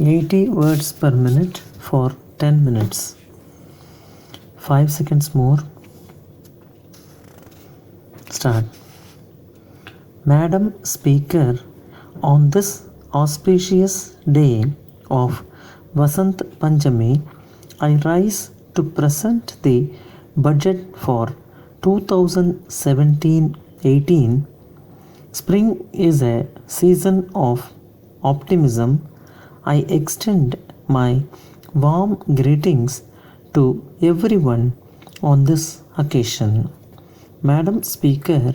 80 words per minute for 10 minutes. 5 seconds more. Start. Madam Speaker, on this auspicious day of Vasant Panchami, I rise to present the budget for 2017-18. Spring is a season of optimism. I extend my warm greetings to everyone on this occasion. Madam Speaker,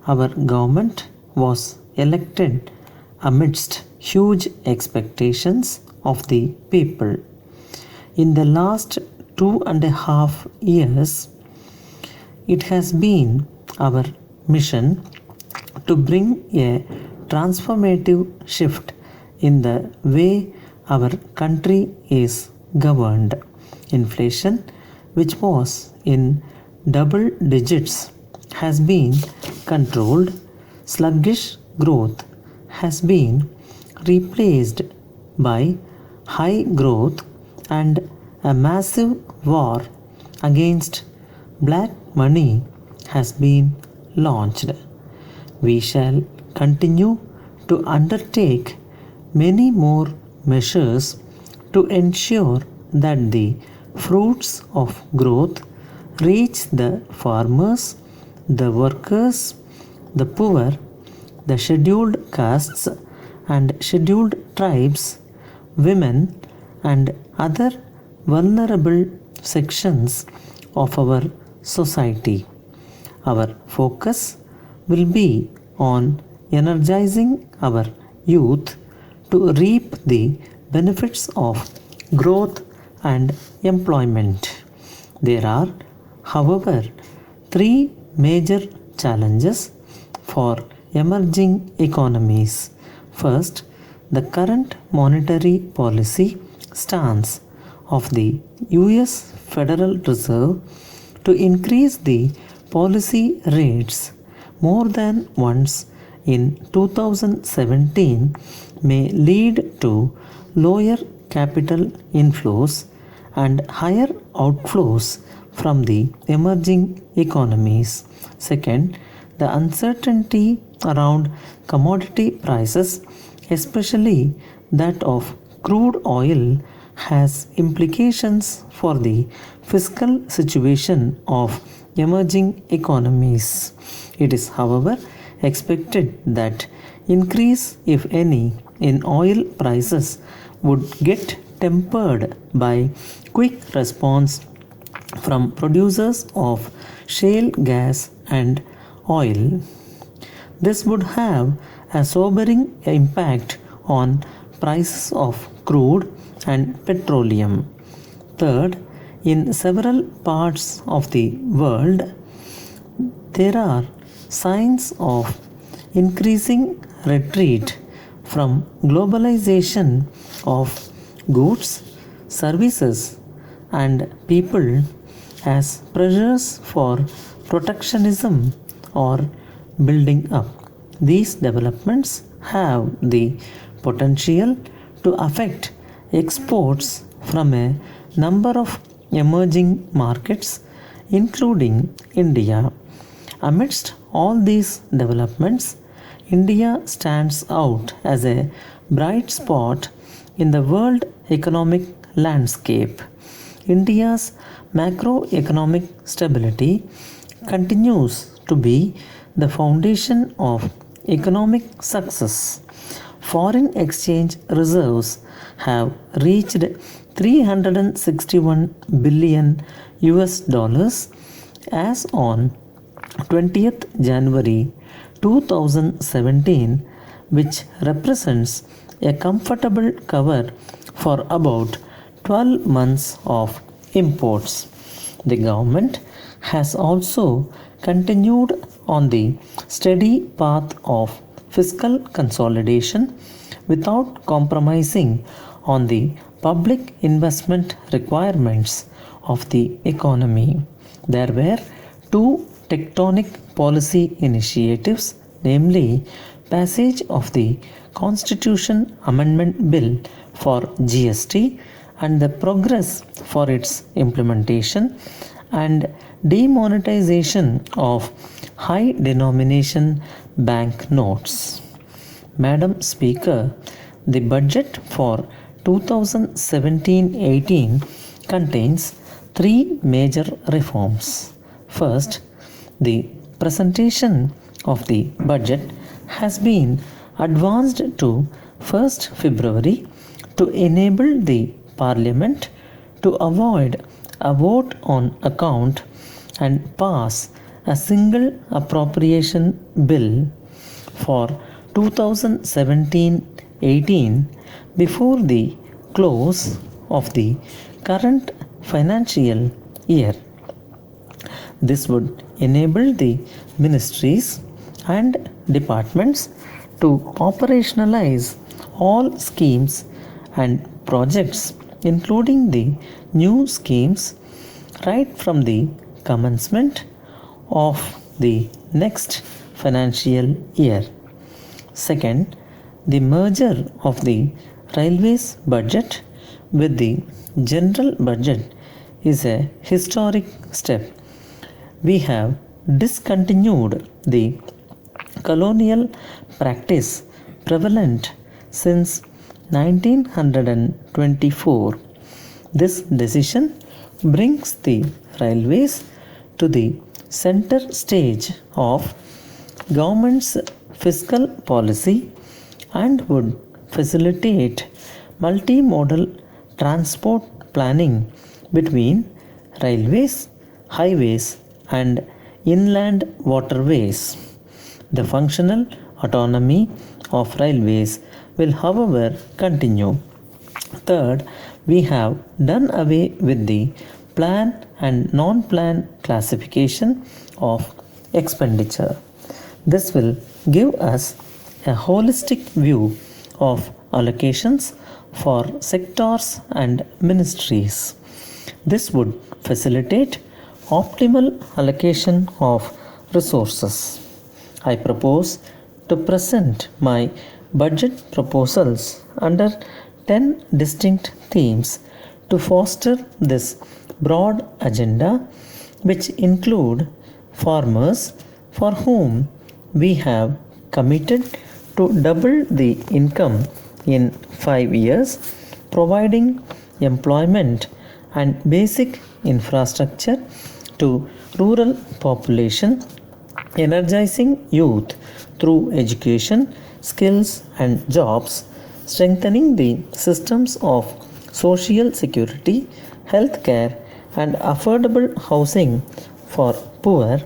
our government was elected amidst huge expectations of the people. In the last 2.5 years, it has been our mission to bring a transformative shift in the way our country is governed. Inflation, which was in double digits, has been controlled. Sluggish growth has been replaced by high growth, and a massive war against black money has been launched. We shall continue to undertake many more measures to ensure that the fruits of growth reach the farmers, the workers, the poor, the scheduled castes and scheduled tribes, women, and other vulnerable sections of our society. Our focus will be on energizing our youth to reap the benefits of growth and employment. There are, however, three major challenges for emerging economies. First, the current monetary policy stance of the US Federal Reserve to increase the policy rates more than once in 2017 may lead to lower capital inflows and higher outflows from the emerging economies. Second, the uncertainty around commodity prices, especially that of crude oil, has implications for the fiscal situation of emerging economies. It is, however, expected that increase, if any, in oil prices would get tempered by quick response from producers of shale gas and oil. This would have a sobering impact on prices of crude and petroleum. Third, in several parts of the world, there are signs of increasing retreat from globalization of goods, services, and people as pressures for protectionism are building up. These developments have the potential to affect exports from a number of emerging markets, including India. Amidst all these developments, India stands out as a bright spot in the world economic landscape. India's macroeconomic stability continues to be the foundation of economic success. Foreign exchange reserves have reached 361 billion US dollars as on 20th January 2017, which represents a comfortable cover for about 12 months of imports. The government has also continued on the steady path of fiscal consolidation without compromising on the public investment requirements of the economy. There were two tectonic policy initiatives, namely passage of the Constitution Amendment Bill for GST and the progress for its implementation, and demonetization of high denomination bank notes. Madam Speaker, the budget for 2017-18 contains three major reforms. First, the presentation of the budget has been advanced to 1st February to enable the Parliament to avoid a vote on account and pass a single appropriation bill for 2017-18 before the close of the current financial year. This would enable the ministries and departments to operationalize all schemes and projects, including the new schemes, right from the commencement of the next financial year. Second, the merger of the Railways budget with the general budget is a historic step. We have discontinued the colonial practice prevalent since 1924. This decision brings the railways to the center stage of government's fiscal policy and would facilitate multimodal transport planning between railways, highways, and inland waterways. The functional autonomy of railways will, however, continue. Third, we have done away with the plan and non-plan classification of expenditure. This will give us a holistic view of allocations for sectors and ministries. This would facilitate optimal allocation of resources. I propose to present my budget proposals under 10 distinct themes to foster this broad agenda, which include farmers, for whom we have committed to double the income in 5 years, providing employment and basic infrastructure to rural population, energizing youth through education, skills and jobs, strengthening the systems of social security, healthcare and affordable housing for poor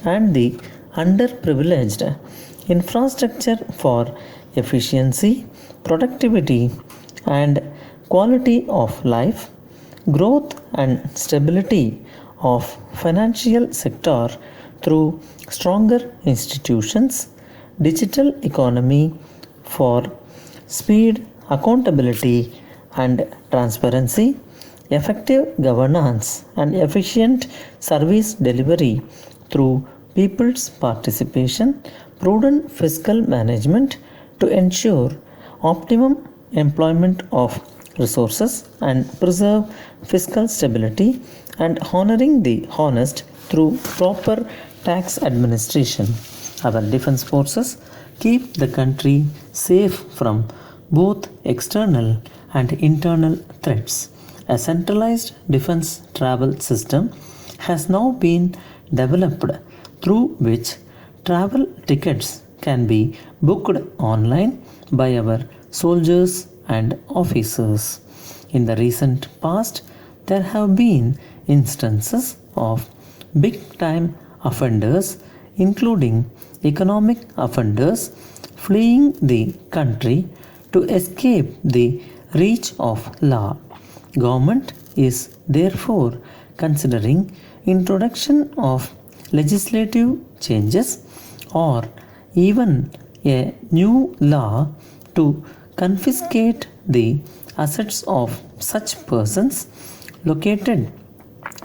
and the underprivileged, infrastructure for efficiency, productivity and quality of life, growth and stability of financial sector through stronger institutions, digital economy for speed, accountability and transparency, effective governance and efficient service delivery through people's participation, prudent fiscal management to ensure optimum employment of resources and preserve fiscal stability, and honoring the honest through proper tax administration. Our defense forces keep the country safe from both external and internal threats. A centralized defense travel system has now been developed through which travel tickets can be booked online by our soldiers and officers. In the recent past, there have been instances of big time offenders, including economic offenders, fleeing the country to escape the reach of law. Government is therefore considering introduction of legislative changes or even a new law to confiscate the assets of such persons located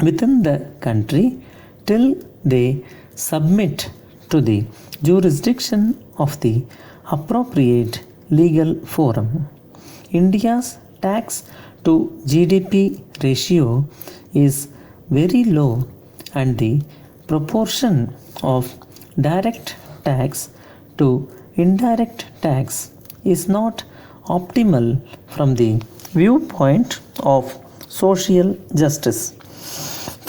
within the country till they submit to the jurisdiction of the appropriate legal forum. India's tax to GDP ratio is very low, and the proportion of direct tax to indirect tax is not optimal from the viewpoint of social justice.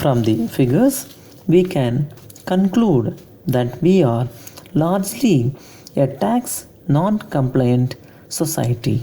From the figures, we can conclude that we are largely a tax non compliant society.